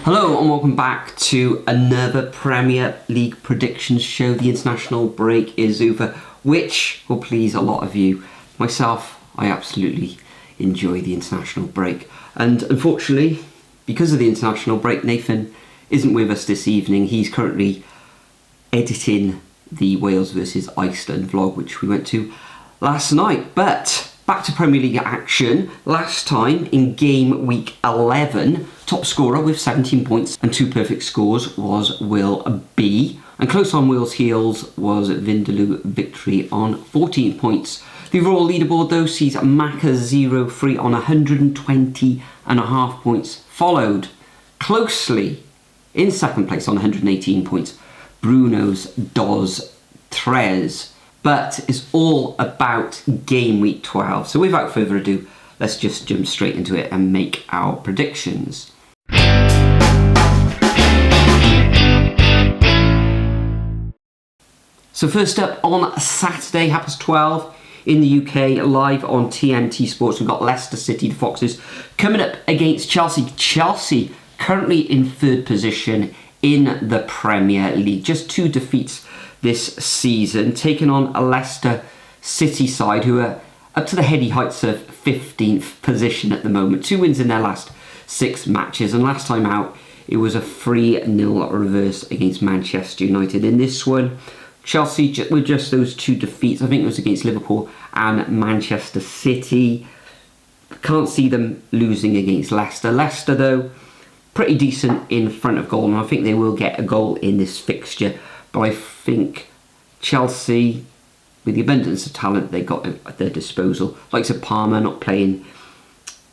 Hello and welcome back to another Premier League predictions show. The international break is over, which will please a lot of you. Myself, I absolutely enjoy the international break. And unfortunately, because of the international break, Nathan isn't with us this evening. He's currently editing the Wales versus Iceland vlog, which we went to last night. But back to Premier League action. Last time in game week 11, top scorer with 17 points and 2 perfect scores was Will B. And close on Will's heels was Vindaloo victory on 14 points. The overall leaderboard though sees Macca 03 on 120.5 points, followed closely in second place on 118 points, Bruno's Dos Tres. But it's all about game week 12. So without further ado, let's just jump straight into it and make our predictions. So first up on Saturday, 12:30 in the UK, live on TNT Sports, we've got Leicester City, the Foxes, coming up against Chelsea. Chelsea currently in third position in the Premier League. Just 2 defeats this season, taking on a Leicester City side who are up to the heady heights of 15th position at the moment. 2 wins in their last 6 matches, and last time out it was a 3-0 reverse against Manchester United. In this one, Chelsea with just those 2 defeats, I think it was against Liverpool and Manchester City. Can't see them losing against Leicester. Leicester though, pretty decent in front of goal, and I think they will get a goal in this fixture. But I think Chelsea, with the abundance of talent they got at their disposal, like Palmer not playing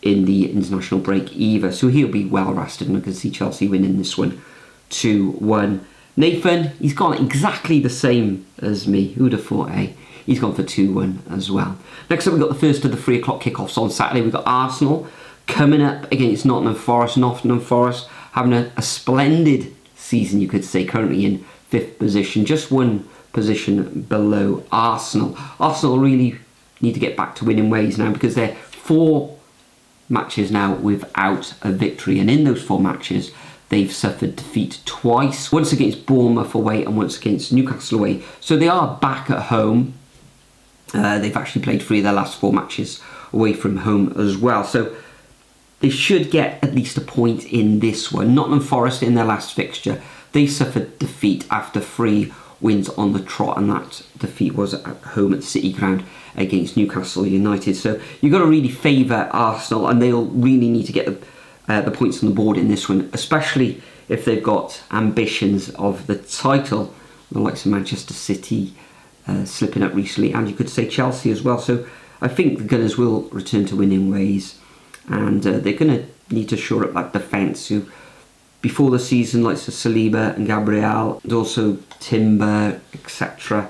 in the international break either, so he'll be well rested, and I can see Chelsea winning this one 2-1. Nathan, he's gone exactly the same as me. Who'd have thought, eh? He's gone for 2-1 as well. Next up, we've got the first of the 3 o'clock kickoffs on Saturday. We've got Arsenal coming up against Nottingham Forest. Nottingham Forest having a splendid season, you could say, currently in 5th position, just 1 position below Arsenal. Arsenal really need to get back to winning ways now, because they're 4 matches now without a victory, and in those 4 matches they've suffered defeat twice, once against Bournemouth away and once against Newcastle away. So they are back at home. They've actually played 3 of their last 4 matches away from home as well, so they should get at least a point in this one. Nottingham Forest, in their last fixture, they suffered defeat after 3 wins on the trot, and that defeat was at home at City Ground against Newcastle United. So you've got to really favour Arsenal, and they'll really need to get the points on the board in this one, especially if they've got ambitions of the title. The likes of Manchester City slipping up recently, and you could say Chelsea as well. So I think the Gunners will return to winning ways, and they're going to need to shore up that defence, who before the season, like Saliba and Gabriel, and also Timber, etc.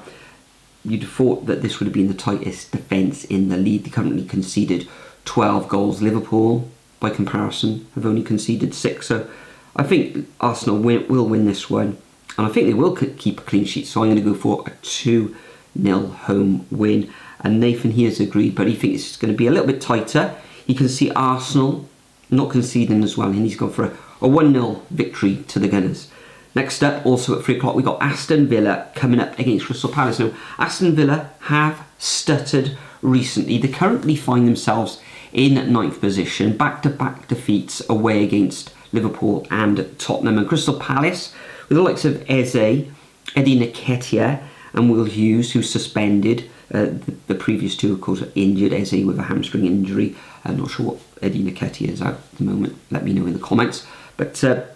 You'd have thought that this would have been the tightest defence in the league. They currently conceded 12 goals. Liverpool, by comparison, have only conceded 6. So I think Arsenal will win this one, and I think they will keep a clean sheet. So I'm going to go for a 2-0 home win. And Nathan, he has agreed, but he thinks it's going to be a little bit tighter. He can see Arsenal not conceding as well, and he's gone for a 1-0 victory to the Gunners. Next up, also at 3 o'clock, we got Aston Villa coming up against Crystal Palace. Now, Aston Villa have stuttered recently. They currently find themselves in 9th position, back-to-back defeats away against Liverpool and Tottenham. And Crystal Palace, with the likes of Eze, Eddie Nketiah and Will Hughes, who suspended. The previous 2, of course, are injured. Eze with a hamstring injury. I'm not sure what Eddie Nketiah is out at the moment. Let me know in the comments. But they're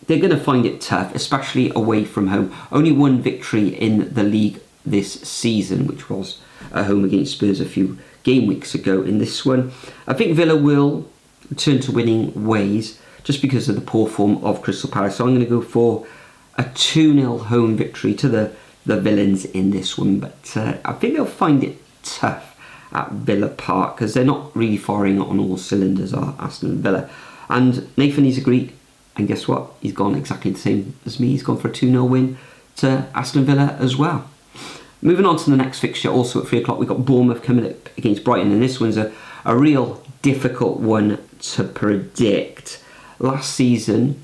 going to find it tough, especially away from home. Only 1 victory in the league this season, which was at home against Spurs a few game weeks ago. In this one, I think Villa will return to winning ways, just because of the poor form of Crystal Palace. So I'm going to go for a 2-0 home victory to the Villains in this one. But I think they'll find it tough at Villa Park, because they're not really firing on all cylinders, are Aston Villa. And Nathan, he's agreed, and guess what? He's gone exactly the same as me. He's gone for a 2-0 win to Aston Villa as well. Moving on to the next fixture, also at 3 o'clock, we've got Bournemouth coming up against Brighton, and this one's a real difficult one to predict. last season,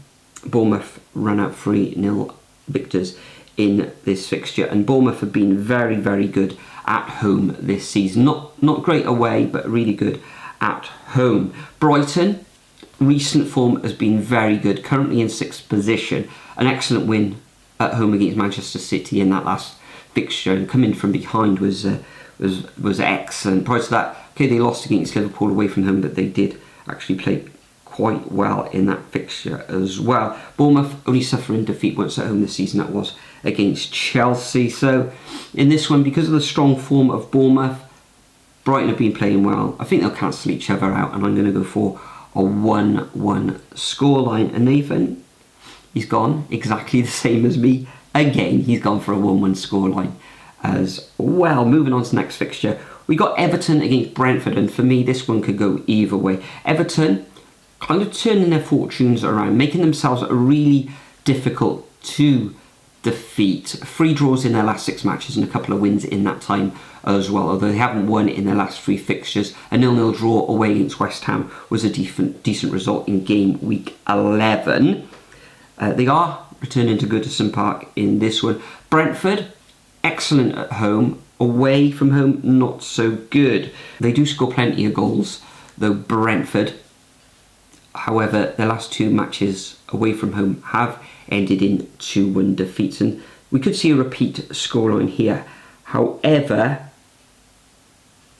Bournemouth ran out 3-0 victors in this fixture, and Bournemouth have been very, very good at home this season. Not great away, but really good at home. Brighton, recent form has been very good, currently in 6th position. An excellent win at home against Manchester City in that last fixture, and coming from behind was excellent. Prior to that, okay, they lost against Liverpool away from home, but they did actually play quite well in that fixture as well. Bournemouth only suffering defeat once at home this season, that was against Chelsea. So in this one, because of the strong form of Bournemouth, Brighton have been playing well. I think they'll cancel each other out, and I'm going to go for a 1-1 scoreline. And Nathan, he's gone exactly the same as me. Again, he's gone for a 1-1 scoreline as well. Moving on to the next fixture, we got Everton against Brentford, and for me, this one could go either way. Everton kind of turning their fortunes around, making themselves really difficult to defeat. 3 draws in their last 6 matches and a couple of wins in that time as well, although they haven't won in their last 3 fixtures. A 0-0 draw away against West Ham was a decent result in game week 11. They are returning to Goodison Park in this one. Brentford, excellent at home. Away from home, not so good. They do score plenty of goals, though Brentford. However, their last 2 matches away from home have ended in 2-1 defeats, and we could see a repeat scoreline here. However,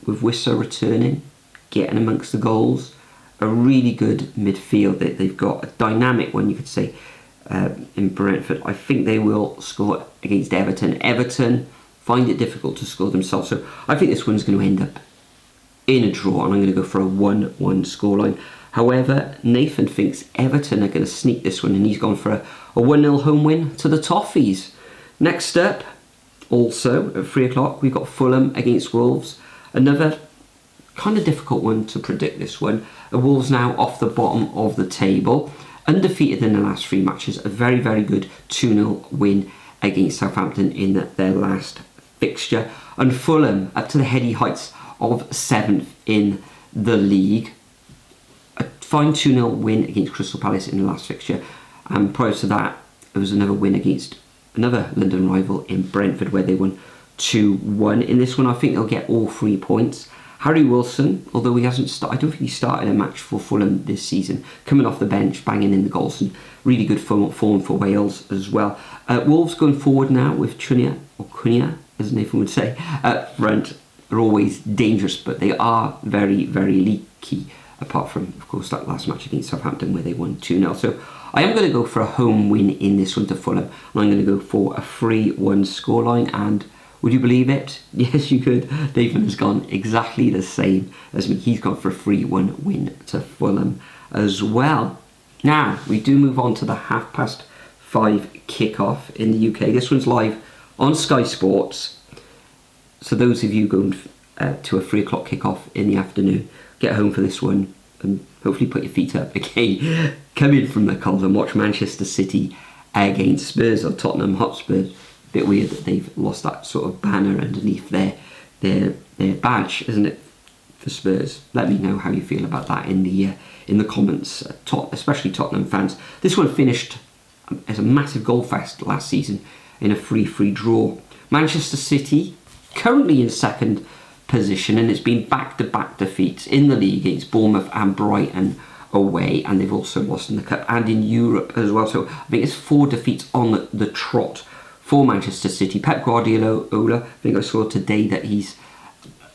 with Wissa returning, getting amongst the goals, a really good midfield that they've got, a dynamic one, you could say, in Brentford. I think they will score against Everton. Everton find it difficult to score themselves, so I think this one's going to end up in a draw, and I'm going to go for a 1-1 scoreline. However, Nathan thinks Everton are going to sneak this one, and he's gone for a 1-0 home win to the Toffees. Next up, also at 3 o'clock, we've got Fulham against Wolves. Another kind of difficult one to predict, this one. The Wolves now off the bottom of the table, undefeated in the last 3 matches. A very, very good 2-0 win against Southampton in their last fixture. And Fulham up to the heady heights of 7th in the league. A fine 2-0 win against Crystal Palace in the last fixture, and prior to that there was another win against another London rival in Brentford where they won 2-1. In this one, I think they'll get all 3 points. Harry Wilson, although he hasn't started, I don't think he started a match for Fulham this season, coming off the bench, banging in the goals, and really good form for Wales as well. Wolves going forward now with Cunha, as Nathan would say, up front. They're always dangerous, but they are very, very leaky, apart from, of course, that last match against Southampton where they won 2-0. So I am going to go for a home win in this one to Fulham, and I'm going to go for a 3-1 scoreline. And would you believe it? Yes, you could. Nathan has gone exactly the same as me. He's gone for a 3-1 win to Fulham as well. Now, we do move on to the 5:30 kickoff in the UK. This one's live on Sky Sports. So those of you going to a 3 o'clock kickoff in the afternoon, get home for this one and hopefully put your feet up again. Come in from the cold and watch Manchester City against Spurs or Tottenham Hotspur. Bit weird that they've lost that sort of banner underneath their badge, isn't it, for Spurs? Let me know how you feel about that in the comments, especially Tottenham fans. This one finished as a massive goal fest last season in a 3-3 draw. Manchester City currently in 2nd position, and it's been back-to-back defeats in the league against Bournemouth and Brighton away, and they've also lost in the Cup and in Europe as well. So I think it's 4 defeats on the trot for Manchester City. Pep Guardiola, I think I saw today that he's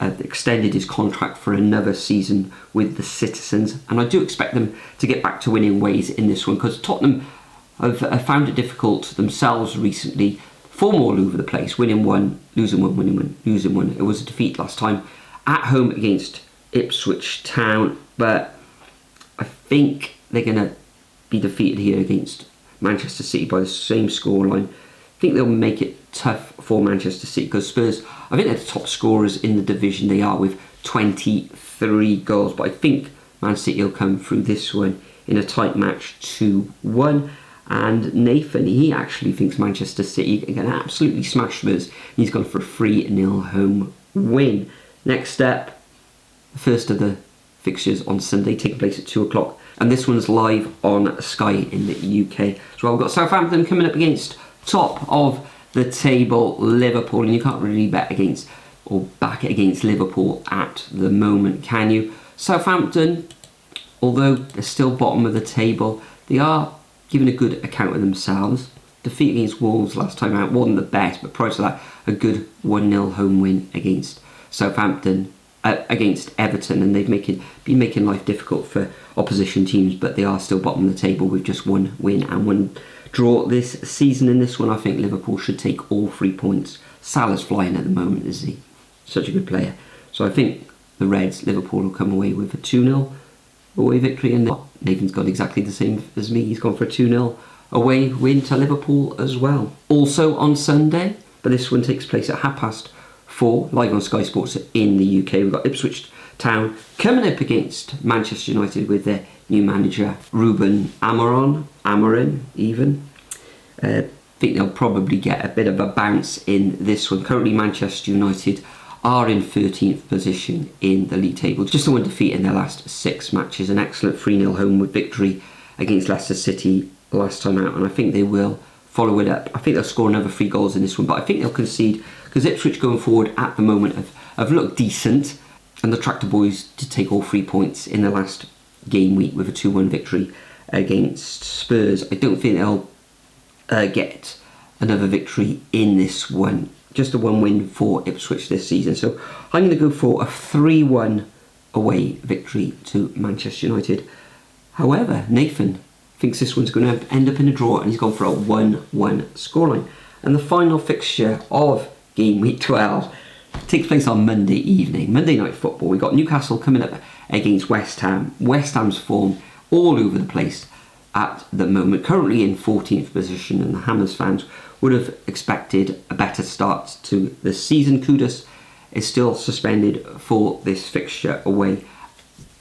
extended his contract for another season with the Citizens, and I do expect them to get back to winning ways in this one, because Tottenham have found it difficult themselves recently. Form all over the place, winning 1, losing 1, winning 1, losing 1. It was a defeat last time at home against Ipswich Town, but I think they're going to be defeated here against Manchester City by the same scoreline. I think they'll make it tough for Manchester City, because Spurs, I think they're the top scorers in the division. They are with 23 goals, but I think Man City will come through this one in a tight match 2-1. And Nathan, he actually thinks Manchester City are going to absolutely smash Spurs. He's gone for a 3-0 home win. Next step, the first of the fixtures on Sunday, taking place at 2 o'clock. and this one's live on Sky in the UK as well. We've got Southampton coming up against top of the table Liverpool, and you can't really bet against or back it against Liverpool at the moment, can you? Southampton, although they're still bottom of the table, they are giving a good account of themselves. Defeat against Wolves last time out wasn't the best, but prior to that, a good 1-0 home win against Southampton, against Everton, and they've been making life difficult for opposition teams, but they are still bottom of the table with just one win and one draw this season. In this one, I think Liverpool should take all 3 points. Salah's flying at the moment, is he? Such a good player. So I think the Reds, Liverpool, will come away with a 2-0 away victory, and Nathan's got exactly the same as me. He's gone for a 2-0 away win to Liverpool as well. Also on Sunday, but this one takes place at 4:30, live on Sky Sports in the UK. We've got Ipswich Town coming up against Manchester United with their new manager Ruben Amorim even. I think they'll probably get a bit of a bounce in this one. Currently Manchester United are in 13th position in the league table, just the one defeat in their last 6 matches. An excellent 3-0 home victory against Leicester City last time out, and I think they will follow it up. I think they'll score another 3 goals in this one, but I think they'll concede, because Ipswich going forward at the moment have looked decent, and the Tractor Boys did take all 3 points in the last game week with a 2-1 victory against Spurs. I don't think they'll get another victory in this one. Just a 1 win for Ipswich this season. So I'm going to go for a 3-1 away victory to Manchester United. However, Nathan thinks this one's going to end up in a draw, and he's gone for a 1-1 scoreline. And the final fixture of game week 12 takes place on Monday evening, Monday night football. We've got Newcastle coming up against West Ham. West Ham's form all over the place at the moment, currently in 14th position, and the Hammers fans would have expected a better start to the season. Kudus is still suspended for this fixture away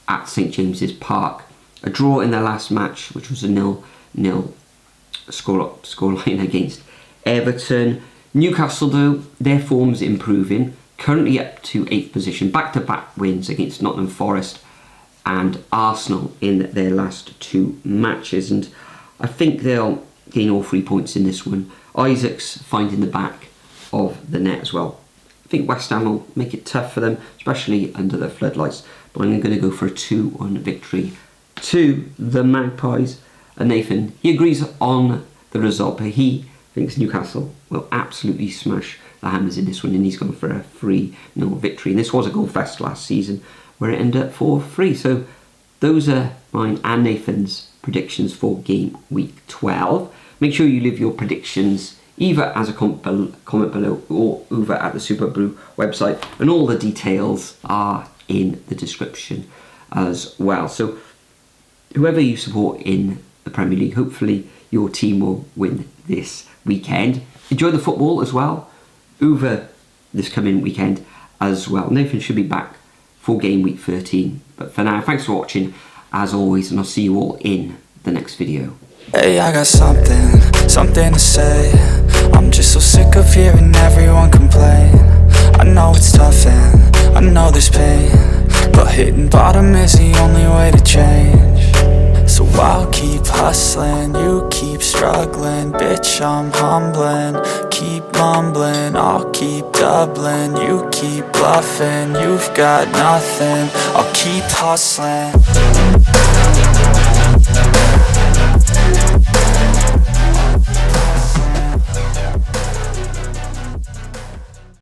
at St James's Park. A draw in their last match, which was a 0-0 scoreline against Everton. Newcastle, though, their form's improving, currently up to 8th position, back-to-back wins against Nottingham Forest and Arsenal in their last 2 matches, and I think they'll gain all 3 points in this one. Isaac's finding the back of the net as well. I think West Ham will make it tough for them, especially under the floodlights, but I'm going to go for a 2-1 victory to the Magpies. And Nathan, he agrees on the result, but he thinks Newcastle will absolutely smash the Hammers in this one, and he's gone for a 3-0 victory. And this was a goal fest last season where it ended up 4-3. So those are mine and Nathan's predictions for game week 12. Make sure you leave your predictions either as a comment below or over at the Superbru website, and all the details are in the description as well. So whoever you support in the Premier League, hopefully your team will win this weekend. Enjoy the football as well over this coming weekend as well. Nathan should be back for game week 13. But for now, thanks for watching as always, and I'll see you all in the next video. Hey, I got something to say. I'm just so sick of hearing everyone complain. I know it's tough and I know there's pain, but hitting bottom is the only way to change. So I'll keep hustling, you keep struggling. Bitch, I'm humbling, keep mumbling. I'll keep doubling, you keep bluffing. You've got nothing, I'll keep hustling.